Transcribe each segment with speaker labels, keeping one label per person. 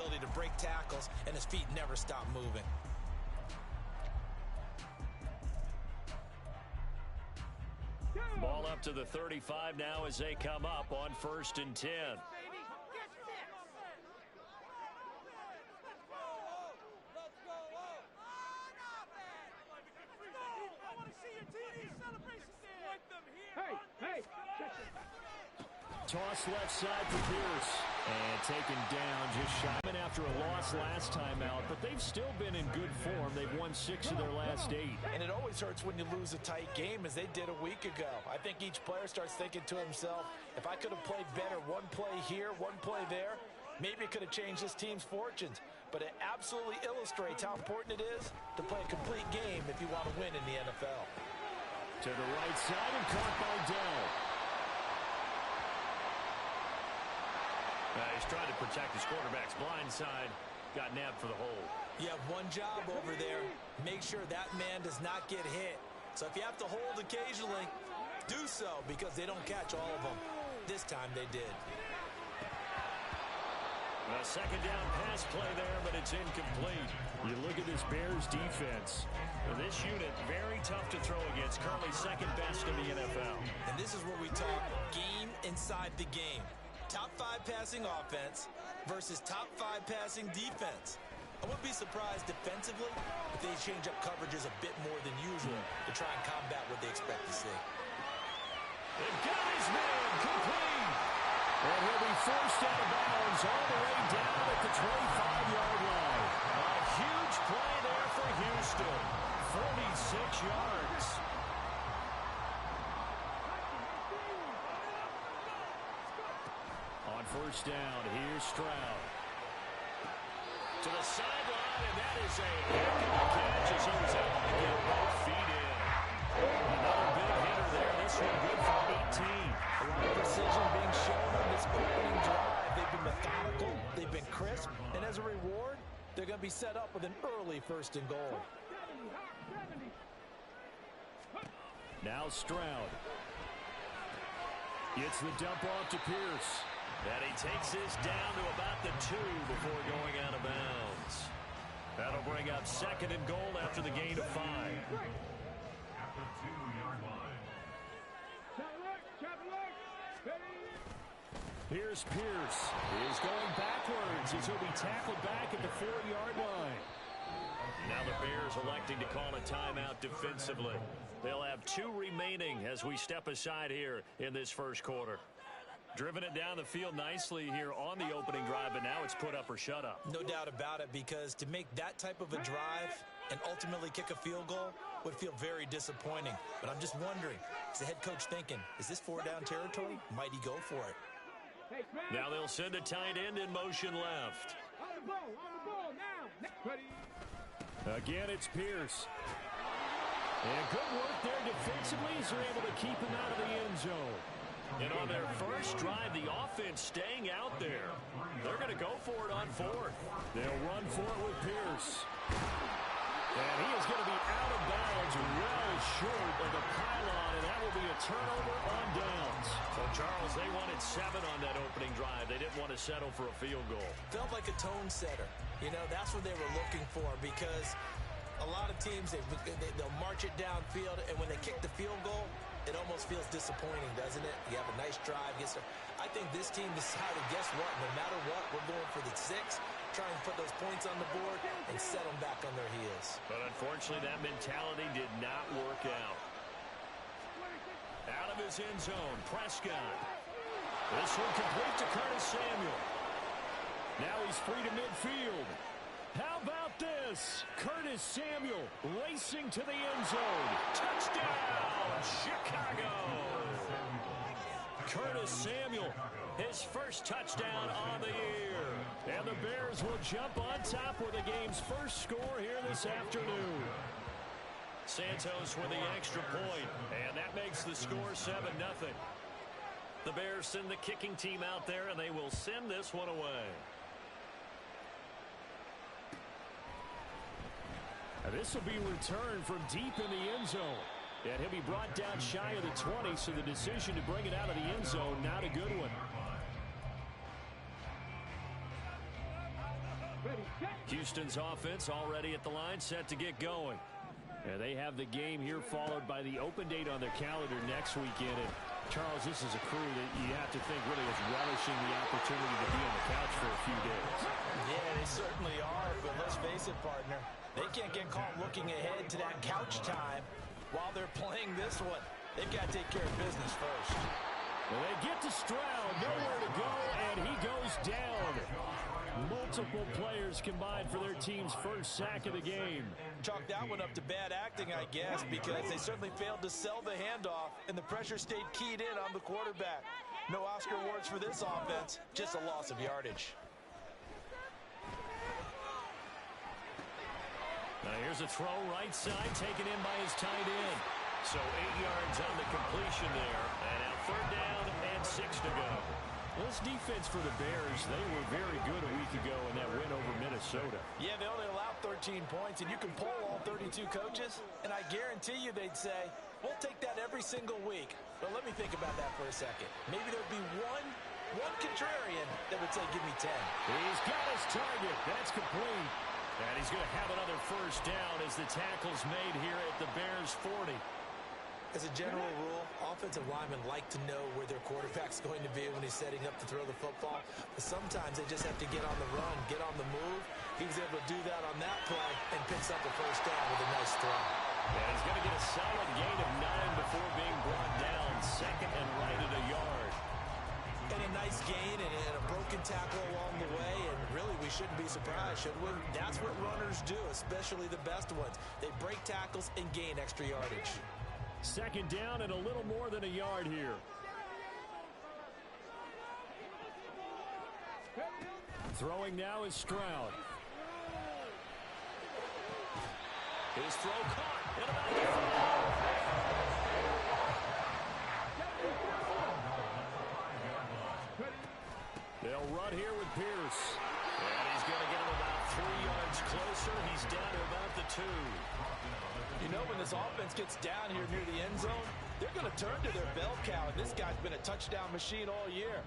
Speaker 1: ability to break tackles, and his feet never stop moving.
Speaker 2: Ball up to the 35 now as they come up on 1st and 10. Toss left side for Pierce. And taken down just shy after a loss last time out. But they've still been in good form. They've won 6 of their last 8.
Speaker 1: And it always hurts when you lose a tight game, as they did a week ago. I think each player starts thinking to himself, if I could have played better one play here, one play there, maybe it could have changed this team's fortunes. But it absolutely illustrates how important it is to play a complete game if you want to win in the NFL.
Speaker 2: To the right side and caught by Dell. He's trying to protect his quarterback's blind side. Got nabbed for the hold.
Speaker 1: You have one job over there. Make sure that man does not get hit. So if you have to hold occasionally, do so, because they don't catch all of them. This time they did.
Speaker 2: A second down pass play there, but it's incomplete. You look at this Bears defense. This unit, very tough to throw against. Currently second best in the NFL.
Speaker 1: And this is where we talk game inside the game. Top 5 passing offense versus top 5 passing defense. I wouldn't be surprised defensively if they change up coverages a bit more than usual to try and combat what they expect to see.
Speaker 2: They've got his man complete. And he'll be forced out of bounds all the way down at the 25-yard line. A huge play there for Houston. 46 yards. On 1st down, here's Stroud. To the sideline, and that is a heck of a catch as he was able to get both feet in. Another big hitter there. This one good for 18.
Speaker 1: A lot of precision being shown on this opening drive. They've been methodical, they've been crisp, and as a reward, they're going to be set up with an early 1st and goal.
Speaker 2: Now Stroud. Gets the dump off to Pierce. And he takes this down to about the 2 before going out of bounds. That'll bring up 2nd and goal after the gain of 5. Here's Pierce. He's going backwards as he'll be tackled back at the 4-yard line. Now the Bears electing to call a timeout defensively. They'll have 2 remaining as we step aside here in this 1st quarter. Driven it down the field nicely here on the opening drive, but now it's put up or shut up.
Speaker 1: No doubt about it, because to make that type of a drive and ultimately kick a field goal would feel very disappointing. But I'm just wondering, is the head coach thinking, is this 4-down territory? Might he go for it?
Speaker 2: Now they'll send a tight end in motion left.
Speaker 3: On the ball now.
Speaker 2: Again, it's Pierce. And good work there defensively as they're able to keep him out of the end zone. And on their first drive, the offense staying out there. They're going to go for it on 4th. They'll run for it with Pierce. And he is going to be out of bounds, well short of the pylon, and that will be a turnover on downs. So, Charles, they wanted 7 on that opening drive. They didn't want to settle for a field goal.
Speaker 1: Felt like a tone setter. You know, that's what they were looking for, because a lot of teams, they'll march it downfield, and when they kick the field goal, it almost feels disappointing, doesn't it? You have a nice drive. I think this team decided, guess what? No matter what, we're going for the 6, try and put those points on the board and set them back on their heels.
Speaker 2: But unfortunately, that mentality did not work out. Out of his end zone, Prescott. This one complete to Curtis Samuel. Now he's free to midfield. How about this? Curtis Samuel racing to the end zone. Touchdown, Chicago! Curtis Samuel, his first touchdown on the year. And the Bears will jump on top with the game's first score here this afternoon. Santos with the extra point, and that makes the score 7-0. The Bears send the kicking team out there, and they will send this one away. This will be returned from deep in the end zone. And he'll be brought down shy of the 20, so the decision to bring it out of the end zone, not a good one. Houston's offense already at the line, set to get going. And they have the game here followed by the open date on their calendar next weekend. And Charles, this is a crew that you have to think really is relishing the opportunity to be on the couch for a few days.
Speaker 1: Yeah, they certainly are, but let's face it, partner. They can't get caught looking ahead to that couch time while they're playing this one. They've got to take care of business first.
Speaker 2: Well, they get to Stroud, nowhere to go, and he goes down. Multiple players combined for their team's first sack of the game.
Speaker 1: Chalk that one up to bad acting, I guess, because they certainly failed to sell the handoff, and the pressure stayed keyed in on the quarterback. No Oscar awards for this offense, just a loss of yardage.
Speaker 2: Now here's a throw right side, taken in by his tight end. So 8 yards on the completion there, and now 3rd down and 6 to go. Well, this defense for the Bears, they were very good a week ago in that win over Minnesota.
Speaker 1: Yeah, they only allowed 13 points, and you can poll all 32 coaches, and I guarantee you they'd say, we'll take that every single week. But let me think about that for a second. Maybe there'd be one contrarian that would say, give me 10.
Speaker 2: He's got his target. That's complete. And he's going to have another first down as the tackle's made here at the Bears' 40.
Speaker 1: As a general rule, offensive linemen like to know where their quarterback's going to be when he's setting up to throw the football. But sometimes they just have to get on the run, get on the move. He was able to do that on that play and picks up the first down with a nice throw.
Speaker 2: And he's going to get a solid gain of 9 before being brought down. 2nd and right at a yard.
Speaker 1: And a nice gain and a broken tackle along the way. And really, we shouldn't be surprised, should we? That's what runners do, especially the best ones. They break tackles and gain extra yardage.
Speaker 2: 2nd down and a little more than a yard here. Throwing now is Stroud. His throw caught. And about to fall. They'll run here with Pierce. And he's going to get him about 3 yards closer. He's down to about the 2.
Speaker 1: You know, when this offense gets down here near the end zone, they're going to turn to their bell cow, and this guy's been a touchdown machine all year.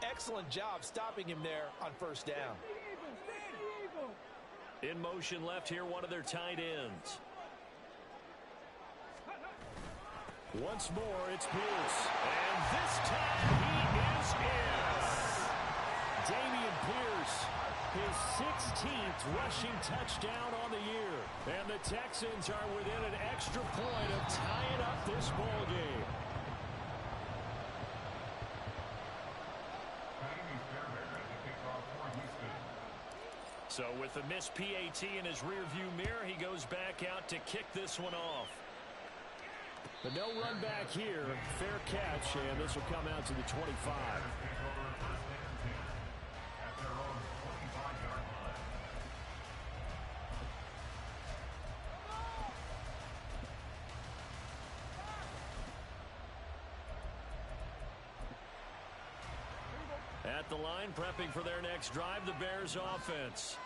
Speaker 1: Excellent job stopping him there on first down.
Speaker 2: In motion left here, one of their tight ends. Once more, it's Pierce. And this time, he is in. Damian Pierce, his 16th rushing touchdown on the year. And the Texans are within an extra point of tying up this ball game. So with the missed PAT in his rearview mirror, he goes back out to kick this one off. But no run back here. Fair catch, and this will come out to the 25. At the line, prepping for their next drive, the Bears offense.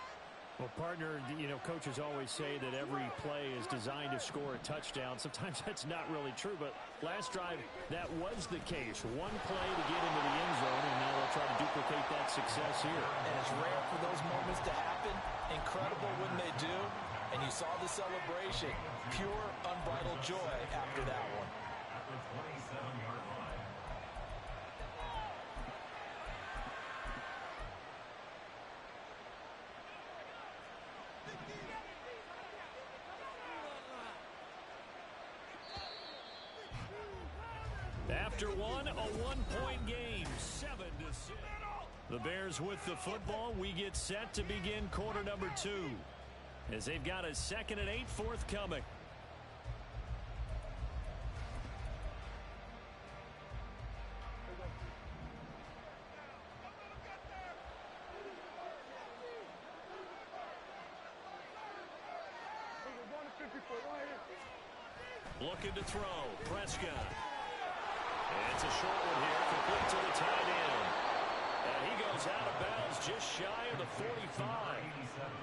Speaker 2: Well, partner, you know, coaches always say that every play is designed to score a touchdown. Sometimes that's not really true, but last drive, that was the case. One play to get into the end zone, and now they'll try to duplicate that success here.
Speaker 1: And it's rare for those moments to happen. Incredible when they do. And you saw the celebration. Pure, unbridled joy after that one.
Speaker 2: After one, a one-point game, 7-6. The Bears with the football. We get set to begin quarter number 2 as they've got a 2nd and 8 forthcoming. Looking to throw. Prescott. And it's a short one here, complete to the tight end. And he goes out of bounds just shy of the 45.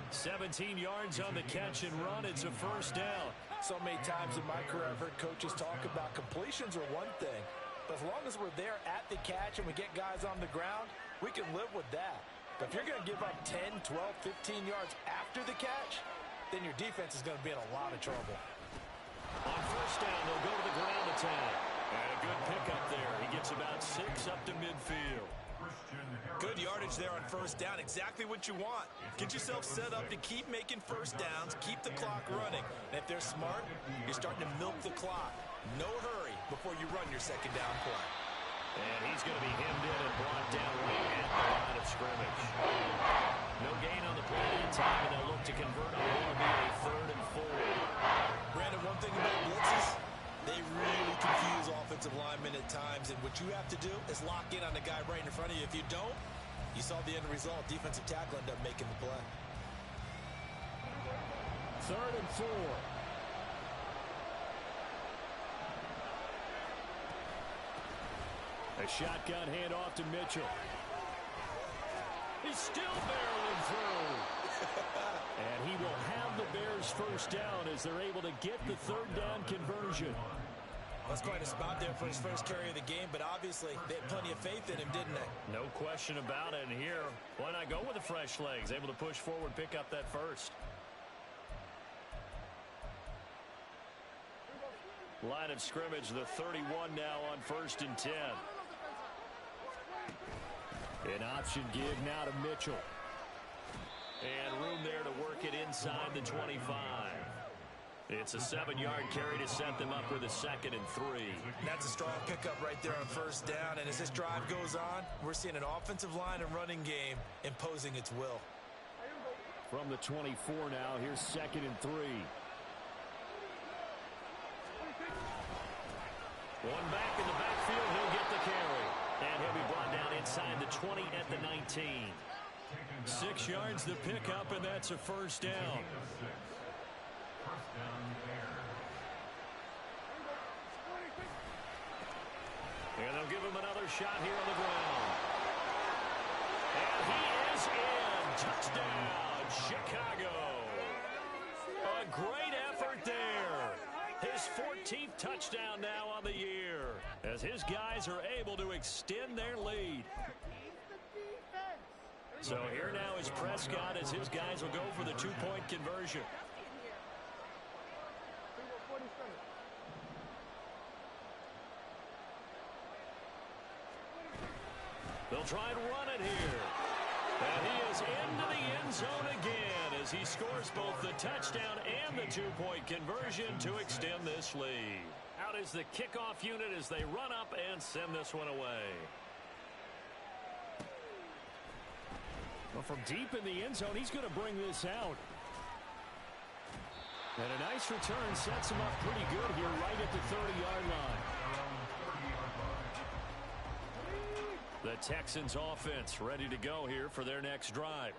Speaker 2: 17 yards on the catch and run. It's a first down.
Speaker 1: So many times in my career I've heard coaches talk about completions are one thing. But as long as we're there at the catch and we get guys on the ground, we can live with that. But if you're going to give up 10, 12, 15 yards after the catch, then your defense is going to be in a lot of trouble.
Speaker 2: On first down, they'll go to the ground attack. And a good pickup there. He gets about 6 up to midfield.
Speaker 1: Good yardage there on first down. Exactly what you want. Get yourself set up to keep making first downs, keep the clock running. And if they're smart, you're starting to milk the clock. No hurry before you run your second down play.
Speaker 2: And he's going to be hemmed in and brought down right at the line of scrimmage. No gain on the play in time, and they'll look to convert on what will be a 3rd and 4.
Speaker 1: Brandon, one thing about blitzes, they really confuse offensive linemen at times, and what you have to do is lock in on the guy right in front of you. If you don't, you saw the end result. Defensive tackle ended up making the play.
Speaker 2: 3rd and 4. A shotgun handoff to Mitchell. He's still barreling through. And he will have the Bears first down as they're able to get the 3rd down conversion.
Speaker 1: That's quite a spot there for his first carry of the game, but obviously they had plenty of faith in him, didn't they?
Speaker 2: No question about it. And here, why not go with the fresh legs? Able to push forward, pick up that first. Line of scrimmage, the 31 now on 1st and 10. An option give now to Mitchell. And room there to work it inside the 25. It's a 7-yard carry to set them up with a 2nd and 3.
Speaker 1: That's a strong pickup right there on first down. And as this drive goes on, we're seeing an offensive line and running game imposing its will.
Speaker 2: From the 24 now, here's 2nd and 3. One back in the backfield, he'll get the carry. And he'll be brought down inside the 20 at the 19. 6 yards the pickup, and that's a first down. And they'll give him another shot here on the ground. And he is in. Touchdown, Chicago. A great effort there. His 14th touchdown now on the year, as his guys are able to extend their lead. So here now is Prescott, as his guys will go for the 2-point conversion. They'll try and run it here. And he is into the end zone again as he scores both the touchdown and the 2-point conversion to extend this lead. Out is the kickoff unit as they run up and send this one away. Well, from deep in the end zone, he's going to bring this out. And a nice return sets him up pretty good here right at the 30-yard line. The Texans offense ready to go here for their next drive.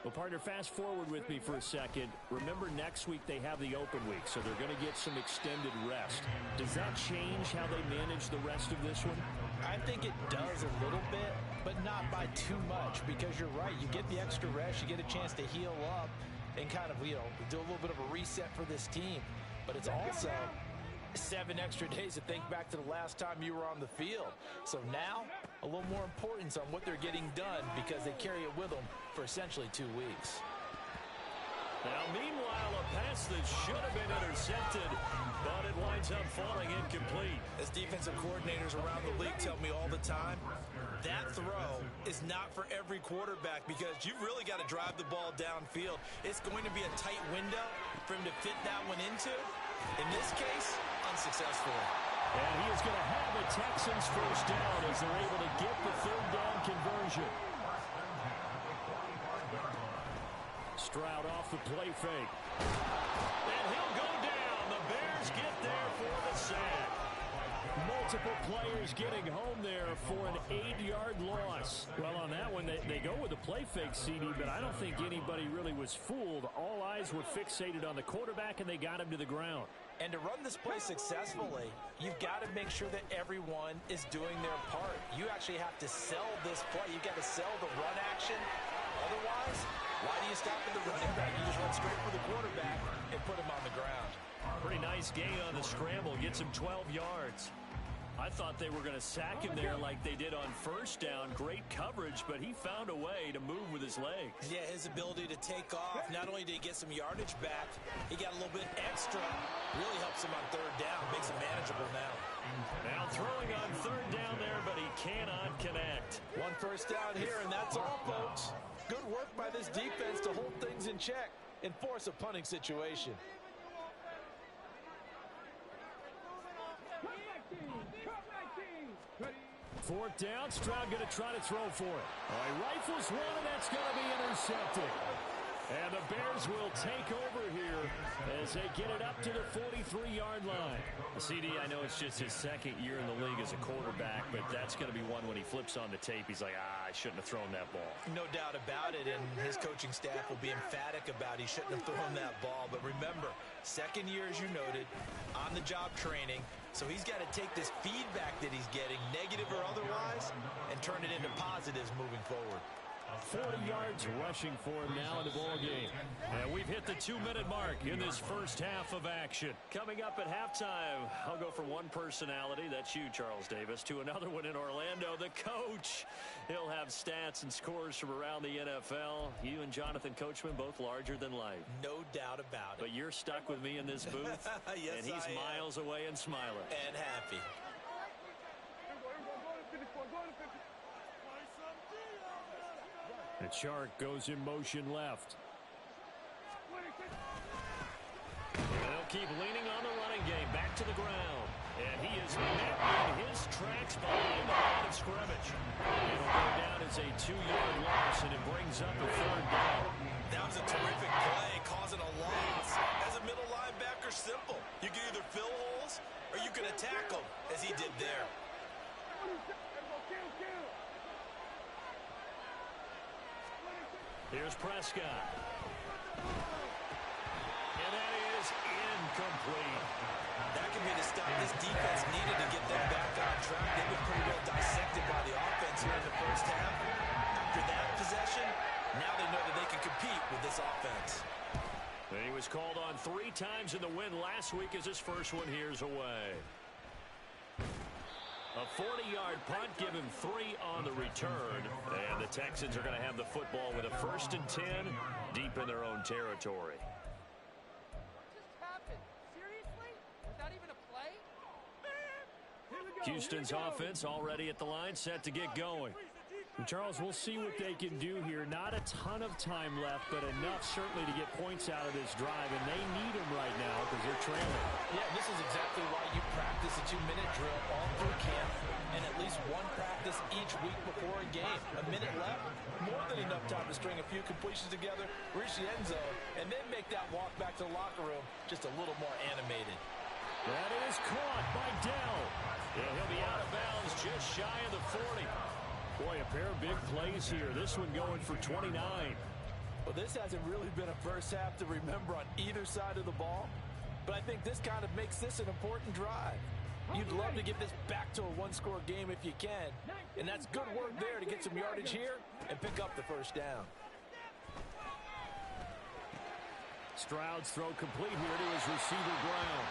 Speaker 2: Well, partner, fast forward with me for a second. Remember, next week they have the open week, so they're going to get some extended rest. Does that change how they manage the rest of this one?
Speaker 1: I think it does a little bit, but not by too much, because you're right. You get the extra rest, you get a chance to heal up and kind of, do a little bit of a reset for this team. But it's also 7 extra days to think back to the last time you were on the field. So now, a little more importance on what they're getting done, because they carry it with them for essentially 2 weeks.
Speaker 2: Now, meanwhile, a pass that should have been intercepted, but it winds up falling incomplete.
Speaker 1: As defensive coordinators around the league tell me all the time, that throw is not for every quarterback, because you've really got to drive the ball downfield. It's going to be a tight window for him to fit that one into. In this case, unsuccessfully.
Speaker 2: And he is going to have the Texans first down as they're able to get the 3rd down conversion. Stroud off the play fake. And he'll go down. The Bears get there for the sack. Multiple players getting home there for an 8-yard loss. Well, on that one, they go with a play fake, CD, but I don't think anybody really was fooled. All eyes were fixated on the quarterback, and they got him to the ground.
Speaker 1: And to run this play successfully, you've got to make sure that everyone is doing their part. You actually have to sell this play. You've got to sell the run action. Otherwise, why do you stop at the running back? You just run straight for the quarterback and put him on the ground.
Speaker 2: Pretty nice gain on the scramble. Gets him 12 yards. I thought they were going to sack him there like they did on first down. Great coverage, but he found a way to move with his legs.
Speaker 1: Yeah, his ability to take off. Not only did he get some yardage back, he got a little bit extra. Really helps him on third down. Makes him manageable now.
Speaker 2: Now throwing on third down there, but he cannot connect.
Speaker 1: One first down here, and that's all, folks. Good work by this defense to hold things in check and force a punting situation.
Speaker 2: Fourth down, Stroud going to try to throw for it. He rifles one, and that's going to be intercepted. And the Bears will take over here as they get it up to the 43-yard line.
Speaker 4: CD, I know it's just his second year in the league as a quarterback, but that's going to be one when he flips on the tape. He's like, I shouldn't have thrown that ball.
Speaker 1: No doubt about it, and his coaching staff will be emphatic about he shouldn't have thrown that ball. But remember, second year, as you noted, on-the-job training. So he's got to take this feedback that he's getting, negative or otherwise, and turn it into positives moving forward.
Speaker 2: 40 yards rushing for him now in the ball game. And we've hit the 2-minute mark in this first half of action.
Speaker 4: Coming up at halftime, I'll go from one personality, that's you, Charles Davis, to another one in Orlando, the coach. He'll have stats and scores from around the NFL. You and Jonathan Coachman both larger than life.
Speaker 1: No doubt about it.
Speaker 4: But you're stuck with me in this booth.
Speaker 1: Yes,
Speaker 4: and he's miles away and smiling.
Speaker 1: And happy.
Speaker 2: The Chark goes in motion left.
Speaker 4: They'll keep leaning on the running game. Back to the ground. And he is met in his tracks behind the line of scrimmage. It'll go down as a 2-yard loss, and it brings up a third down.
Speaker 1: That was a terrific play, causing a loss. As a middle linebacker, simple. You can either fill holes or you can attack them, as he did there.
Speaker 2: Here's Prescott. And that is incomplete.
Speaker 1: That could be the stop this defense needed to get them back on track. They've been pretty well dissected by the offense here in the first half. After that possession, now they know that they can compete with this offense.
Speaker 2: And he was called on 3 times in the win last week as his first one here's away. A 40-yard punt, give him 3 on the return. And the Texans are going to have the football with a 1st and 10 deep in their own territory.
Speaker 5: What just happened? Seriously? Was that even a play?
Speaker 2: Houston's offense already at the line, set to get going. And Charles, we'll see what they can do here. Not a ton of time left, but enough certainly to get points out of this drive, and they need them right now because they're trailing.
Speaker 1: Yeah, this is exactly why you practice a 2-minute drill all through camp and at least one practice each week before a game. A minute left, more than enough time to string a few completions together, reach the end zone, and then make that walk back to the locker room just a little more animated.
Speaker 2: That is caught by Dell. And he'll be out of bounds just shy of the 40. Boy, a pair of big plays here. This one going for 29.
Speaker 1: Well, this hasn't really been a first half to remember on either side of the ball, but I think this kind of makes this an important drive. You'd love to get this back to a one-score game if you can, and that's good work there to get some yardage here and pick up the first down.
Speaker 2: Stroud's throw complete here to his receiver Brown.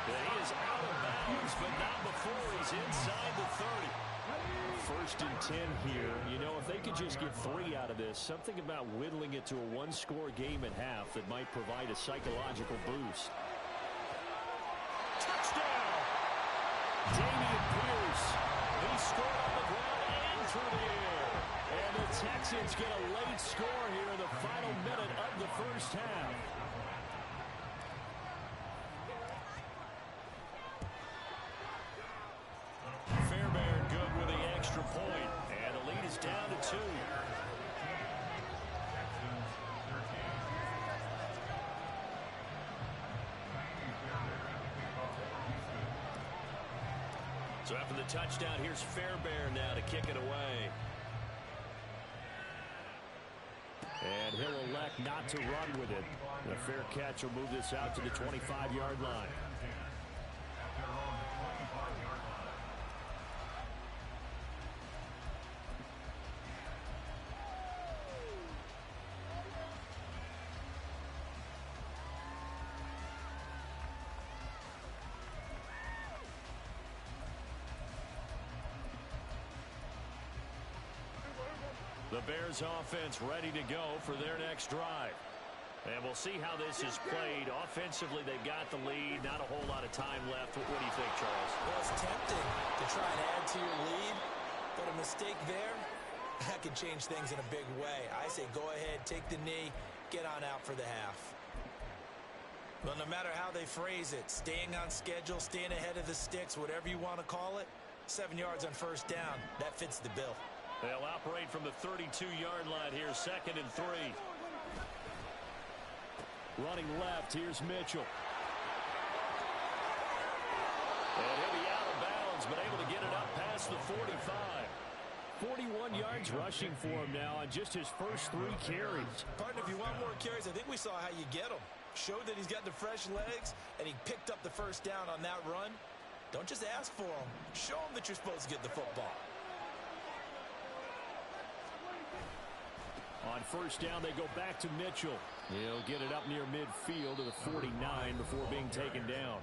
Speaker 2: And he is out of bounds, but not before he's inside the 30. 1st and 10 here. You know, if they could just get 3 out of this, something about whittling it to a one-score game at half that might provide a psychological boost. Touchdown! Dameon Pierce. He scored on the ground and through the air. And the Texans get a late score here in the final minute of the first half. Fairbairn good with the extra point, and the lead is down to 2. So after the touchdown, here's Fairbairn now to kick it away. And he'll elect not to run with it. The fair catch will move this out to the 25-yard line. The Bears offense ready to go for their next drive. And we'll see how this is played. Offensively, they've got the lead. Not a whole lot of time left. What do you think, Charles?
Speaker 1: Well, it's tempting to try and add to your lead, but a mistake there, that could change things in a big way. I say go ahead, take the knee, get on out for the half. Well, no matter how they phrase it, staying on schedule, staying ahead of the sticks, whatever you want to call it, 7 yards on first down, that fits the bill.
Speaker 2: They'll operate from the 32-yard line here, 2nd and 3. Running left, here's Mitchell. And he'll be out of bounds, but able to get it up past the 45. 41 yards rushing for him now on just his first 3 carries.
Speaker 1: Partner, if you want more carries, I think we saw how you get them. Showed that he's got the fresh legs, and he picked up the first down on that run. Don't just ask for them. Show them that you're supposed to get the football.
Speaker 2: On first down, they go back to Mitchell. He'll get it up near midfield to the 49 before being taken down.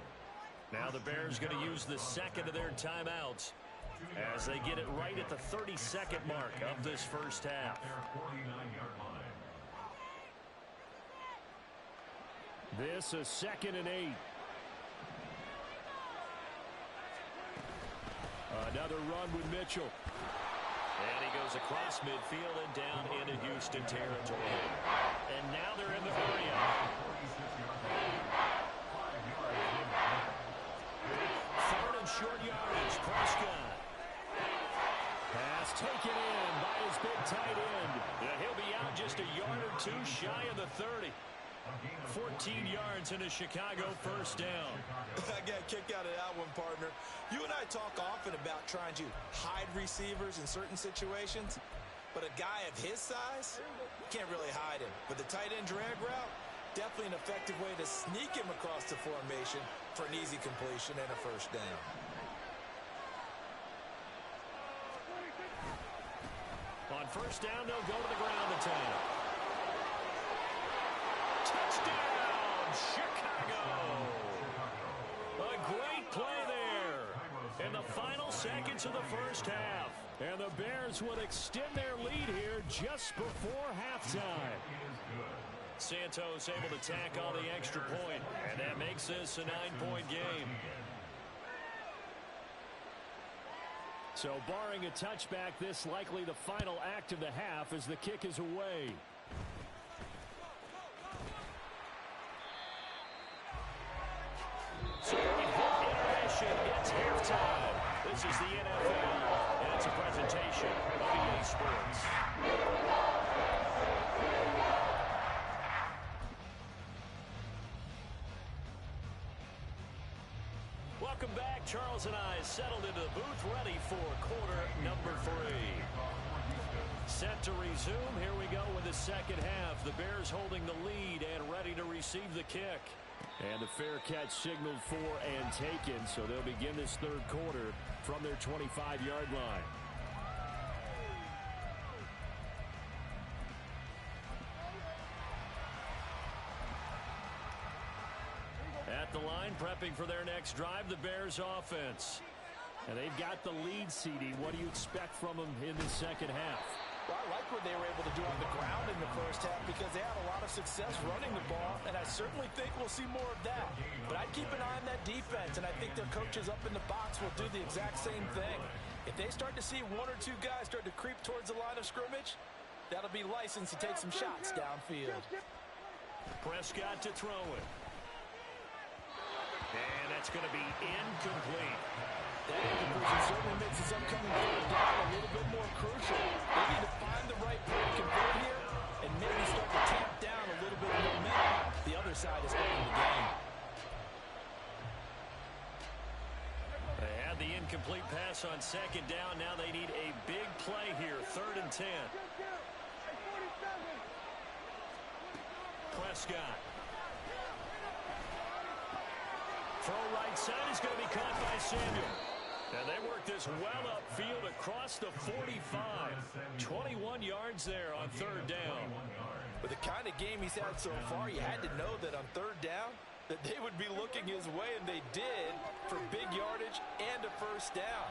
Speaker 2: Now the Bears going to use the second of their timeouts as they get it right at the 32nd mark of this first half. This is 2nd and 8. Another run with Mitchell. And he goes across midfield and down into Houston territory. And now they're in the area. 3rd and short yardage. Prescott. Pass taken in by his big tight end. And he'll be out just a yard or 2 shy of the 30. 14 yards in a Chicago first down.
Speaker 1: I got a kick out of that one, partner. You and I talk often about trying to hide receivers in certain situations, but a guy of his size, can't really hide him. But the tight end drag route, definitely an effective way to sneak him across the formation for an easy completion and a first down.
Speaker 2: On first down, they'll go to the ground attack. Touchdown, Chicago! A great play there in the final seconds of the first half. And the Bears will extend their lead here just before halftime. Santos able to tack on the extra point, and that makes this a 9-point game. So barring a touchback, this likely the final act of the half as the kick is away. So we hit intermission. It's halftime. This is the NFL, and it's a presentation of EA Sports. Welcome back. Charles and I settled into the booth, ready for quarter number 3. Set to resume. Here we go with the second half. The Bears holding the lead and ready to receive the kick. And the fair catch signaled for and taken, so they'll begin this third quarter from their 25-yard line. At the line, prepping for their next drive, the Bears offense. And they've got the lead, CD. What do you expect from them in the second half?
Speaker 1: Well, I like what they were able to do on the ground in the first half because they had a lot of success running the ball, and I certainly think we'll see more of that. But I'd keep an eye on that defense, and I think their coaches up in the box will do the exact same thing. If they start to see 1 or 2 guys start to creep towards the line of scrimmage, that'll be license to take some shots downfield.
Speaker 2: Prescott to throw it. And that's going to be incomplete.
Speaker 1: That incompletion certainly makes this upcoming third down a little bit more crucial. They need to find the right play to convert here and maybe start to tamp down a little bit of momentum. The other side is playing the game.
Speaker 2: They had the incomplete pass on second down. Now they need a big play here, 3rd and 10. Prescott. Throw right side is going to be caught by Samuel. And they work this well upfield across the 45. 21 yards there on 3rd down.
Speaker 1: With the kind of game he's had so far, you had to know that on 3rd down, that they would be looking his way, and they did, for big yardage and a first down.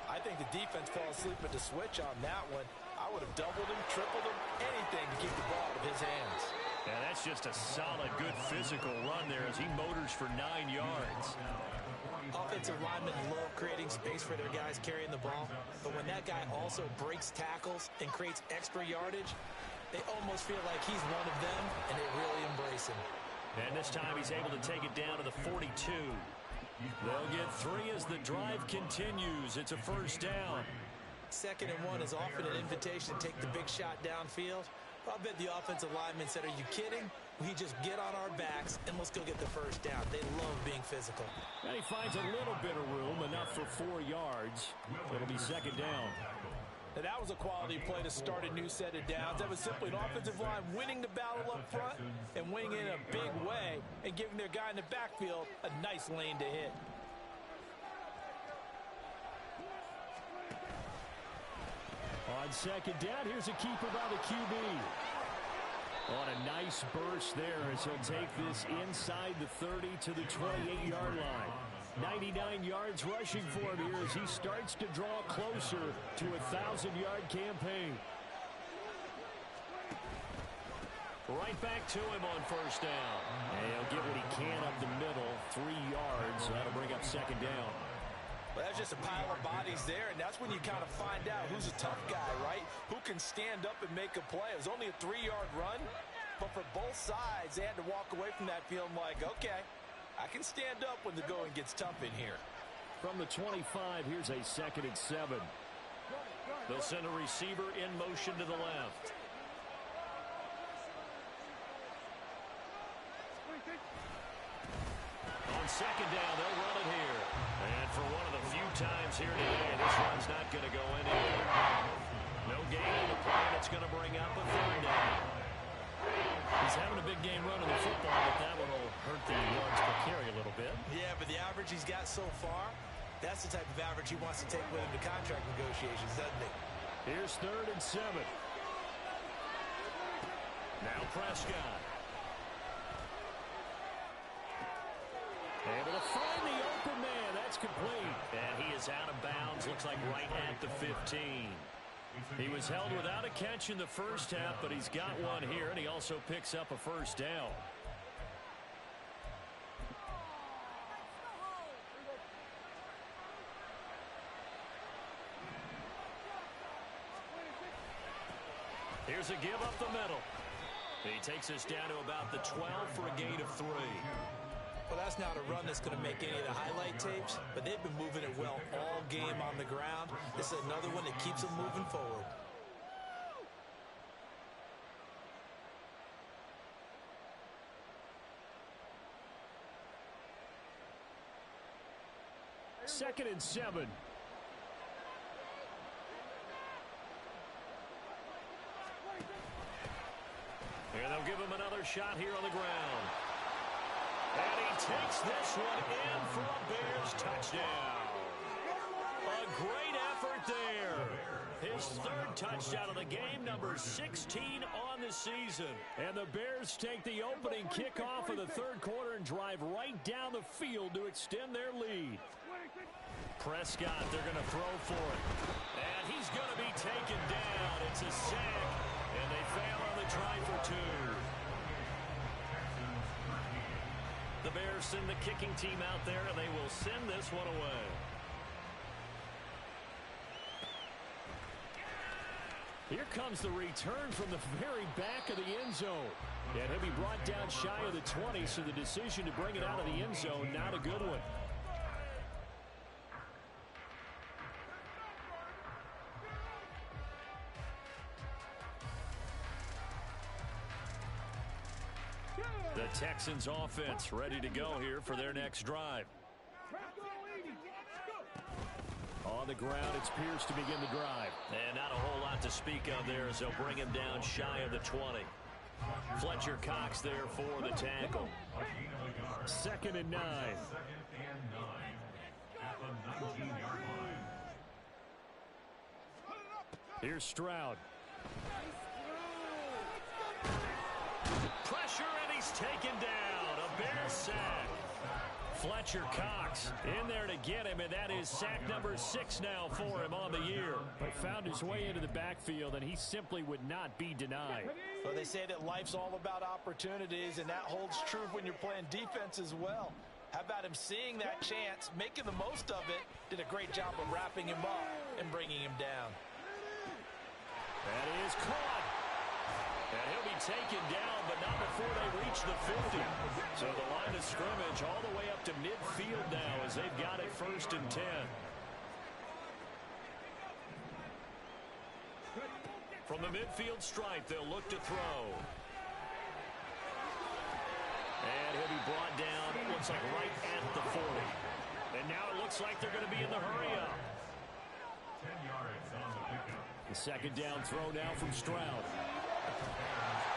Speaker 1: I think the defense fell asleep at the switch on that one. I would have doubled him, tripled him, anything to keep the ball out of his hands.
Speaker 2: And that's just a solid, good physical run there as he motors for 9 yards.
Speaker 1: Offensive linemen love creating space for their guys carrying the ball, but when that guy also breaks tackles and creates extra yardage, they almost feel like he's one of them, and they really embrace him.
Speaker 2: And this time he's able to take it down to the 42. They'll get 3 as the drive continues. It's a first down.
Speaker 1: 2nd and 1 is often an invitation to take the big shot downfield. I bet the offensive lineman said, are you kidding? We just get on our backs and let's go get the first down. They love being physical.
Speaker 2: And he finds a little bit of room, enough for 4 yards. It'll be 2nd down.
Speaker 1: Now that was a quality play to start a new set of downs. That was simply an offensive line winning the battle up front and winning in a big way and giving their guy in the backfield a nice lane to hit.
Speaker 2: On 2nd down, here's a keeper by the QB. On a nice burst there as he'll take this inside the 30 to the 28-yard line. 99 yards rushing for him here as he starts to draw closer to a 1,000-yard campaign. Right back to him on first down. And he'll get what he can up the middle, 3 yards. So that'll bring up 2nd down.
Speaker 1: Well, that's just a pile of bodies there, and that's when you kind of find out who's a tough guy, right? Who can stand up and make a play. It was only a 3-yard run, but for both sides, they had to walk away from that feeling like, okay, I can stand up when the going gets tough in here.
Speaker 2: From the 25, here's a 2nd and 7. They'll send a receiver in motion to the left. On 2nd down, they'll run it here. And for one of the few times here today, this one's not going to go anywhere. No gain on the play, and it's going to bring up a 3rd down. He's having a big game running the football, but that one will hurt the yards per carry a little bit.
Speaker 1: Yeah, but the average he's got so far, that's the type of average he wants to take with him to contract negotiations, doesn't it?
Speaker 2: Here's 3rd and 7. Now Prescott. Able to find the open man. That's complete. And he is out of bounds. Looks like right at the 15. He was held without a catch in the first half, but he's got one here, and he also picks up a first down. Here's a give up the middle. He takes us down to about the 12 for a gain of 3.
Speaker 1: Well, that's not a run that's going to make any of the highlight tapes, but they've been moving it well all game on the ground. This is another one that keeps them moving forward.
Speaker 2: Second and 7. And they'll give him another shot here on the ground. And he takes this one in for a Bears touchdown. A great effort there. His 3rd touchdown of the game, number 16 on the season. And the Bears take the opening kickoff of the 3rd quarter and drive right down the field to extend their lead. Prescott, they're going to throw for it. And he's going to be taken down. It's a sack, and they fail on the try for 2. The Bears send the kicking team out there, and they will send this one away. Here comes the return from the very back of the end zone. And he'll be brought down shy of the 20, so the decision to bring it out of the end zone, not a good one. The Texans offense ready to go here for their next drive. On the ground, it's Pierce to begin the drive. And not a whole lot to speak of there as they'll bring him down shy of the 20. Fletcher Cox there for the tackle. 2nd and 9. Here's Stroud. Pressure, and he's taken down. A Bears sack. Fletcher Cox in there to get him, and that is sack number 6 now for him on the year.
Speaker 4: But found his way into the backfield, and he simply would not be denied.
Speaker 1: Well, they say that life's all about opportunities, and that holds true when you're playing defense as well. How about him seeing that chance, making the most of it, did a great job of wrapping him up and bringing him down.
Speaker 2: That is caught. And he'll be taken down, but not before they reach the 50. So the line of scrimmage all the way up to midfield now as they've got it 1st and 10. From the midfield stripe, they'll look to throw. And he'll be brought down, looks like right at the 40. And now it looks like they're going to be in the hurry-up.
Speaker 6: 10 yards on the pickup.
Speaker 2: The second down throw now from Stroud.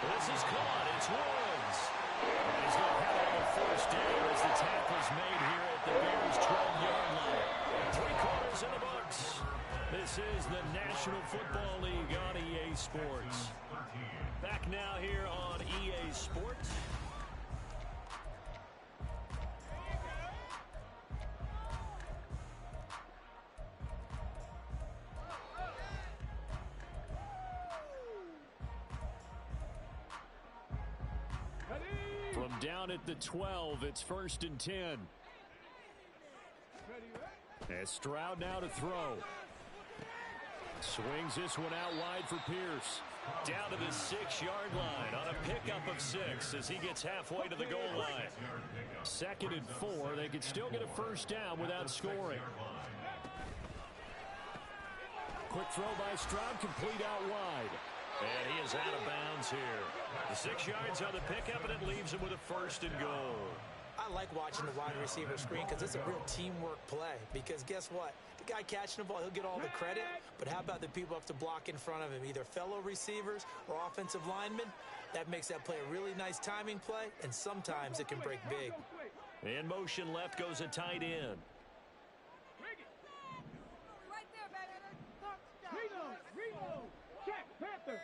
Speaker 2: This is caught. It's Woods. And he's going to have it on 1st down as the tackle's made here at the Bears' 12-yard line. 3 quarters in the books. This is the National Football League on EA Sports. Back now here on EA Sports. From down at the 12, it's 1st and 10. As Stroud now to throw. Swings this one out wide for Pierce. Down to the 6-yard line on a pickup of 6 as he gets halfway to the goal line. 2nd and 4. They could still get a 1st down without scoring. Quick throw by Stroud, complete out wide. And he is out of bounds here. The 6 yards on the pickup, and it leaves him with a 1st and goal.
Speaker 1: I like watching the wide receiver screen because it's a real teamwork play. Because guess what? The guy catching the ball, he'll get all the credit. But how about the people up to block in front of him, either fellow receivers or offensive linemen? That makes that play a really nice timing play, and sometimes it can break big.
Speaker 2: In motion left goes a tight end.
Speaker 5: Right there, baby.
Speaker 3: Reload. Check, Panther.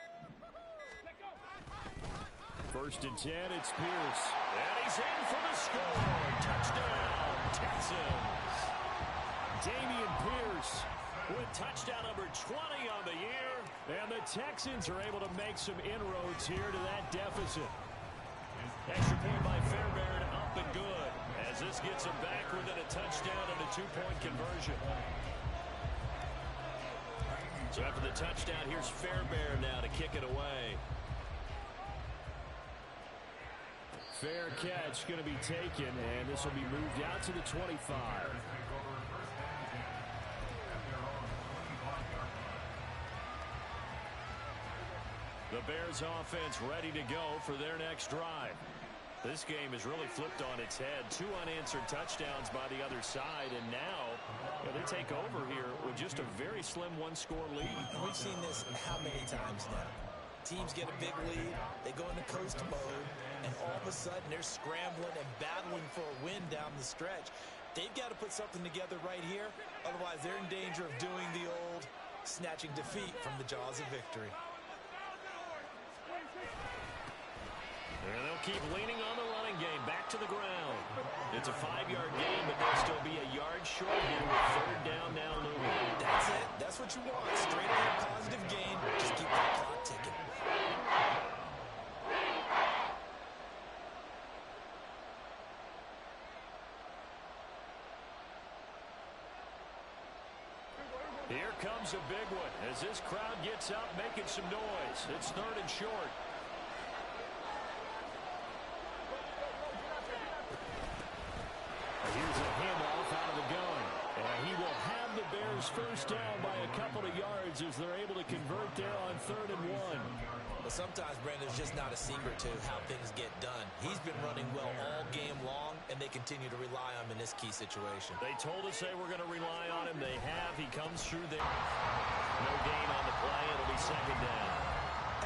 Speaker 2: 1st and 10, it's Pierce. And he's in for the score. Touchdown, Texans. Dameon Pierce with touchdown number 20 on the year. And the Texans are able to make some inroads here to that deficit. Extra point by Fairbairn, up and good. As this gets him back within a touchdown and a 2-point conversion. So after the touchdown, here's Fairbairn now to kick it away. Fair catch going to be taken, and this will be moved out to the 25. The Bears offense ready to go for their next drive. This game has really flipped on its head. 2 unanswered touchdowns by the other side, and now they take over here with just a very slim 1-score lead.
Speaker 1: We've seen this how many times now? Teams get a big lead, they go into coast mode, and all of a sudden they're scrambling and battling for a win down the stretch. They've got to put something together right here, otherwise they're in danger of doing the old snatching defeat from the jaws of victory.
Speaker 2: And they'll keep leaning on the running game back to the ground. It's a 5-yard gain, but they'll still be a yard short here with 3rd down now looming.
Speaker 1: That's it. That's what you want. Straight ahead positive gain. Just keep that clock ticking. Here comes a big one as this crowd gets up making some noise. It's 3rd and short. Here's a handoff out of the gun. And he will have the Bears 1st down by a couple of yards as they're able to convert there on 3rd and 1. Well, sometimes, Brandon, it's just not a secret to how things get done. He's been running well all game long, and they continue to rely on him in this key situation. They told us they were going to rely on him. They have. He comes through there. No gain on the play. It'll be 2nd down.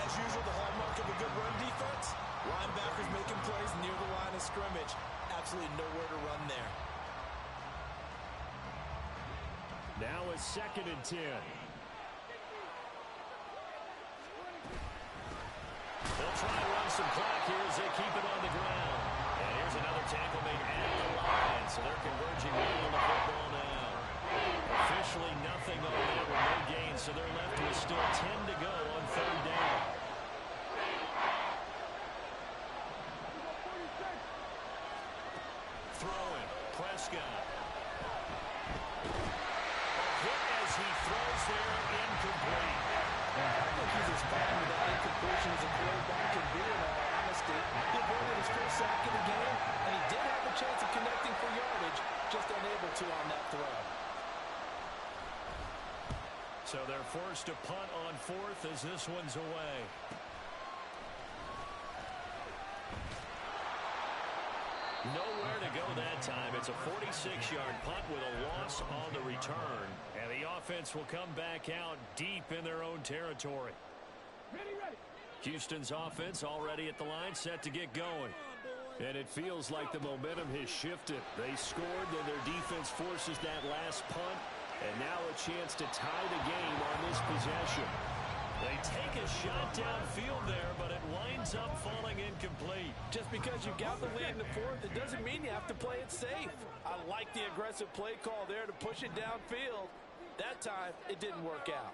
Speaker 1: As usual, the hallmark of a good run defense, linebackers making plays near the line of scrimmage. Absolutely nowhere to run there. Now it's 2nd and 10. They'll try to run some clock here as they keep it on the ground. And here's another
Speaker 2: Their tackle made at the line, so they're converging right on the football now. Officially nothing on that with no gain, so they're left with still 10 to go on third down. Throwing, Prescott. A hit as he throws there, incomplete.
Speaker 1: I think he's responding to that incompletion as a quarterback can be, in all honesty. He avoided his first sack of the game, and he did have a chance of connecting for yardage, just unable to on that throw.
Speaker 2: So they're forced to punt on fourth as this one's away. Nowhere to go that time. It's a 46-yard punt with a loss on the return. And the offense will come back out deep in their own territory. Houston's offense already at the line, set to get going. And it feels like the momentum has shifted. They scored, then their defense forces that last punt. And now a chance to tie the game on this possession. They take a shot downfield there, but it winds up falling incomplete.
Speaker 1: Just because you got the lead in the fourth, it doesn't mean you have to play it safe. I like the aggressive play call there to push it downfield. That time, it didn't work out.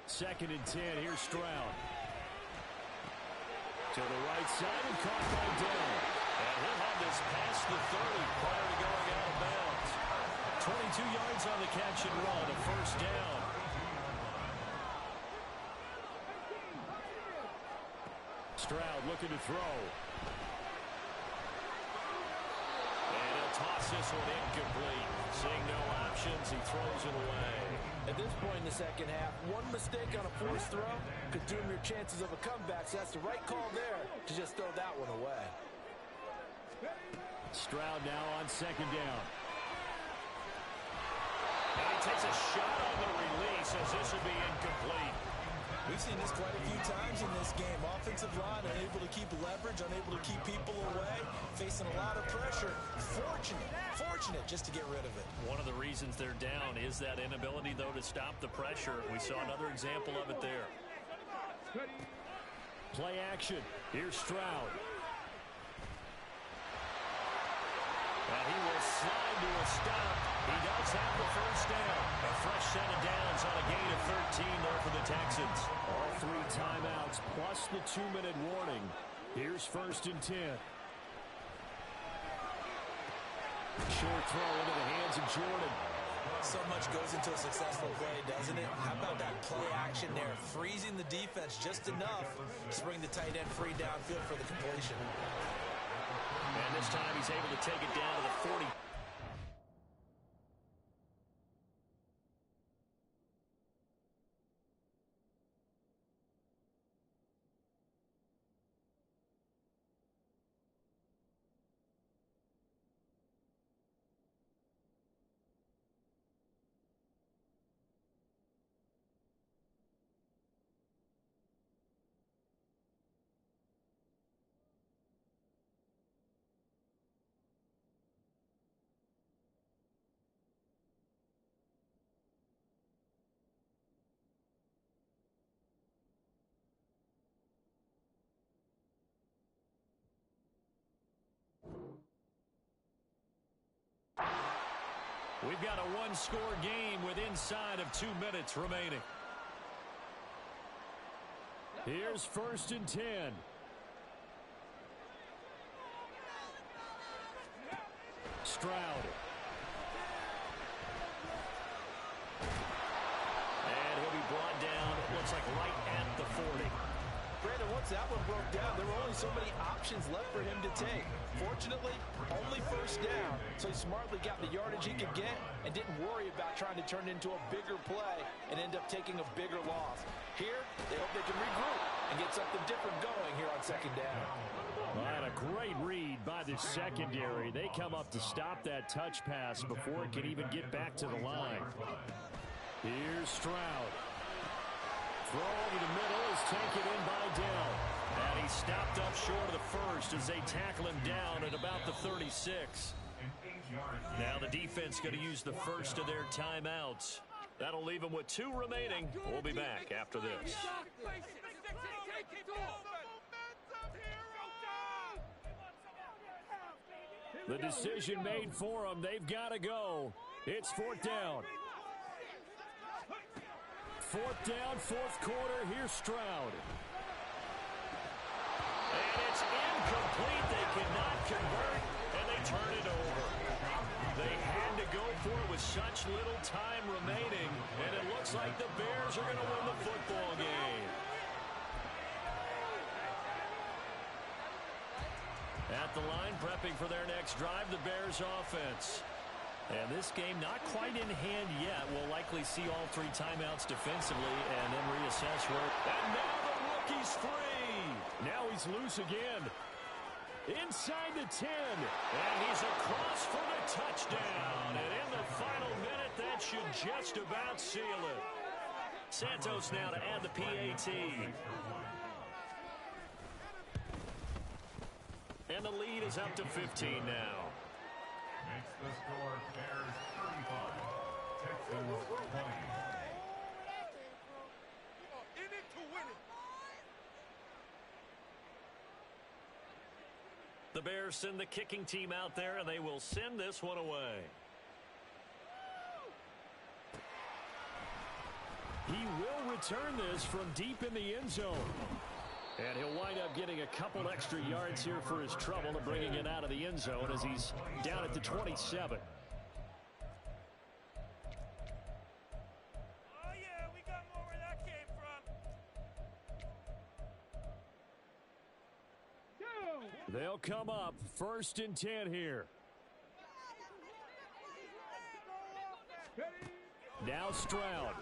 Speaker 2: Second and 10, here's Stroud. To the right side and caught by Dell. And he'll have this past the 30 prior to going out of bounds. 22 yards on the catch and run, a first down. Stroud looking to throw. And he'll toss this one incomplete. Seeing no options, he throws it away.
Speaker 1: At this point in the second half, one mistake on a forced throw could doom your chances of a comeback, so that's the right call there to just throw that one away.
Speaker 2: Stroud now on second down. And he takes a shot on the release as this will be incomplete.
Speaker 1: We've seen this quite a few times in this game. Offensive line unable to keep leverage, unable to keep people away, facing a lot of pressure. Fortunate just to get rid of it.
Speaker 2: One of the reasons they're down is that inability, though, to stop the pressure. We saw another example of it there. Play action. Here's Stroud. And he will slide to a stop. He does have the first down. A fresh set of downs on a gain of 13 there for the Texans. All three timeouts plus the 2-minute warning. Here's first and 10. Short throw into the hands of Jordan.
Speaker 1: So much goes into a successful play, doesn't it? How about that play action there? Freezing the defense just enough to bring the tight end free downfield for the completion.
Speaker 2: And this time he's able to take it down to the 40. We've got a one-score game with inside of 2 minutes remaining. Here's first and 10. Stroud. And he'll be brought down, it looks like right at the 40.
Speaker 1: Brandon, once that one broke down, there were only so many options left for him to take. Fortunately, only first down, so he smartly got the yardage he could get and didn't worry about trying to turn it into a bigger play and end up taking a bigger loss. Here, they hope they can regroup and get something different going here on second down.
Speaker 2: Well, and a great read by the secondary. They come up to stop that touch pass before it can even get back to the line. Here's Stroud. Throw over the middle is taken in by Dell. And he stopped up short of the first as they tackle him down at about the 36. Now the defense going to use the first of their timeouts. That'll leave them with 2 remaining. We'll be back after this. The decision made for them. They've got to go. It's 4th down. 4th down, 4th quarter. Here's Stroud. And it's incomplete. They cannot convert, and they turn it over. They had to go for it with such little time remaining, and it looks like the Bears are going to win the football game. At the line, prepping for their next drive, the Bears offense. And this game not quite in hand yet. We'll likely see all 3 timeouts defensively and then reassess where. And now the rookie's free. Now he's loose again. Inside the 10. And he's across for the touchdown. And in the final minute, that should just about seal it. Santos now to add the PAT. And the lead is up to 15 now.
Speaker 6: Makes the score Bears 35, Texans 20.
Speaker 3: In it to win it.
Speaker 2: The Bears send the kicking team out there, and they will send this one away. He will return this from deep in the end zone. And he'll wind up getting a couple extra yards here for his trouble and bringing it out of the end zone as he's down at the 27.
Speaker 3: Oh, yeah, we got more where that came from.
Speaker 2: They'll come up 1st and 10 here. Now Stroud.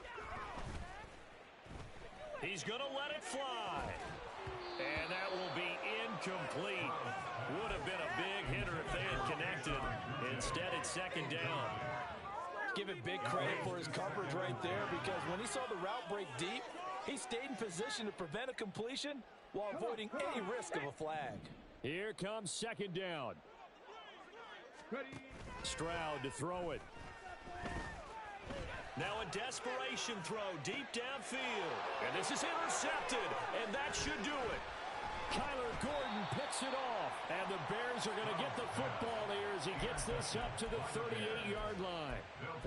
Speaker 2: He's going to let it fly. And that will be incomplete. Would have been a big hitter if they had connected. Instead, it's 2nd down.
Speaker 1: Give it big credit for his coverage right there, because when he saw the route break deep, he stayed in position to prevent a completion while avoiding any risk of a flag.
Speaker 2: Here comes 2nd down. Stroud to throw it. Now a desperation throw deep downfield. And this is intercepted, and that should do it. Kyler Gordon picks it off, and the Bears are going to get the football here as he gets this up to the 38-yard line.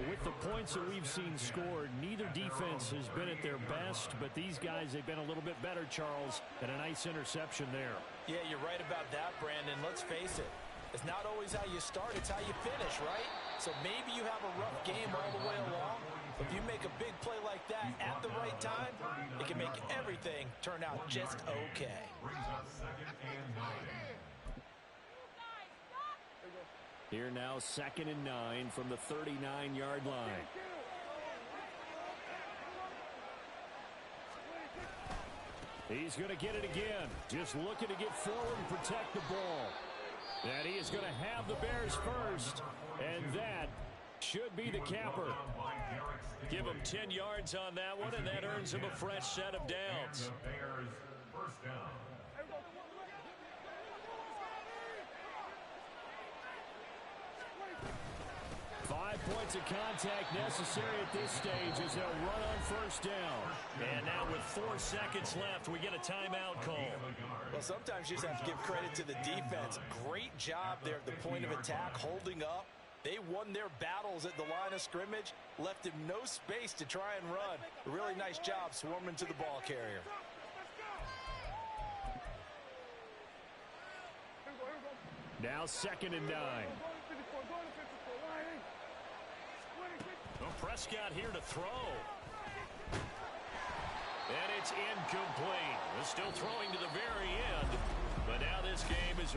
Speaker 2: With the points that we've seen scored, neither defense has been at their best, but these guys, they've been a little bit better, Charles, and a nice interception there.
Speaker 1: Yeah, you're right about that, Brandon. Let's face it. It's not always how you start, it's how you finish, right? So maybe you have a rough game all the way along, but if you make a big play like that at the right time, it can make everything turn out just okay.
Speaker 6: Brings up 2nd and 9.
Speaker 2: Here now 2nd and 9 from the 39-yard line. He's going to get it again. Just looking to get forward and protect the ball. And he is going to have the Bears first. And that should be the capper. Give him 10 yards on that one, and that earns him a fresh set of downs.
Speaker 6: The Bears 1st down.
Speaker 2: 5 points of contact necessary at this stage as they'll run on 1st down. And now with 4 seconds left, we get a timeout call.
Speaker 1: Well, sometimes you just have to give credit to the defense. Great job there at the point of attack, holding up. They won their battles at the line of scrimmage, left him no space to try and run. A really nice job swarming to the ball carrier.
Speaker 2: Now 2nd and 9. Well, Prescott here to throw. And it's incomplete. Still throwing to the very end. But now this game is